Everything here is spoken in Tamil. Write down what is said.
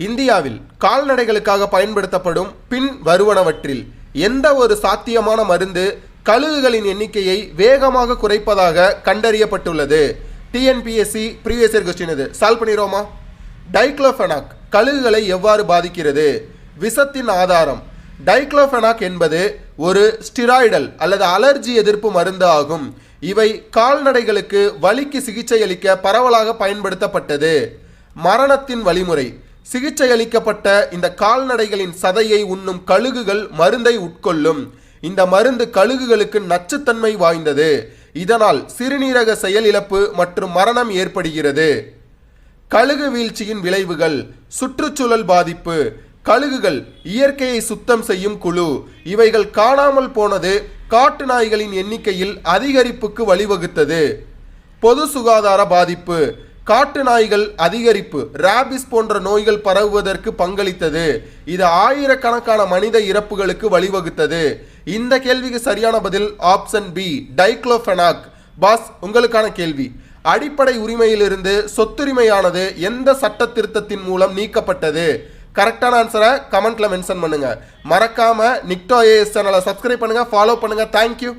இந்தியாவில் கால்நடைகளுக்காக பயன்படுத்தப்படும் பின் வருவனவற்றில் எந்த ஒரு சாத்தியமான மருந்து கழுகுகளின் எண்ணிக்கையை வேகமாக குறைப்பதாக கண்டறியப்பட்டுள்ளது? டிஎன்பிஎஸ்சி ப்ரீவியஸ் இயர் கொஸ்டின் இது. சால்வ் பண்ணிடுவோமா? டைக்ளோஃபெனாக் கழுகுகளை எவ்வாறு பாதிக்கிறது? விஷத்தின் ஆதாரம். டைக்ளோஃபெனாக் என்பது ஒரு ஸ்டிராய்டல் அல்லது அலர்ஜி எதிர்ப்பு மருந்து ஆகும். இவை கால்நடைகளுக்கு வலிக்கு சிகிச்சை அளிக்க பரவலாக பயன்படுத்தப்பட்டது. மரணத்தின் வழிமுறை. சிகிச்சை அளிக்கப்பட்ட இந்த கால்நடைகளின் சதையை உண்ணும் கழுகுகள் மருந்தை உட்கொள்ளும். இந்த மருந்து கழுகுகளுக்கு நச்சுத்தன்மை வாய்ந்தது. இதனால் சிறுநீரக செயலிழப்பு மற்றும் மரணம் ஏற்படுகிறது. கழுகு வீழ்ச்சியின் விளைவுகள். சுற்றுச்சூழல் பாதிப்பு. கழுகுகள் இயற்கையை சுத்தம் செய்யும் குழு. இவைகள் காணாமல் போனது காட்டு நாய்களின் எண்ணிக்கையில் அதிகரிப்புக்கு வழிவகுத்தது. பொது சுகாதார பாதிப்பு. காட்டு நாய்கள் அதிகரிப்பு ராபிஸ் போன்ற நோய்கள் பரவுவதற்கு பங்களித்தது. இது ஆயிரக்கணக்கான மனித இறப்புகளுக்கு வழிவகுத்தது. இந்த கேள்விக்கு சரியான பதில் ஆப்ஷன் பி, டைக்ளோஃபெனாக். பாஸ், உங்களுக்கான கேள்வி. அடிப்படை உரிமையிலிருந்து சொத்துரிமையானது எந்த சட்ட திருத்தத்தின் மூலம் நீக்கப்பட்டது? கரெக்டான ஆன்சரை கமெண்ட்ல மென்ஷன் பண்ணுங்க. மறக்காம நிக்டோ ஏஎஸ் சேனலை சப்ஸ்கிரைப் பண்ணுங்க, ஃபாலோ பண்ணுங்க. தேங்க்யூ.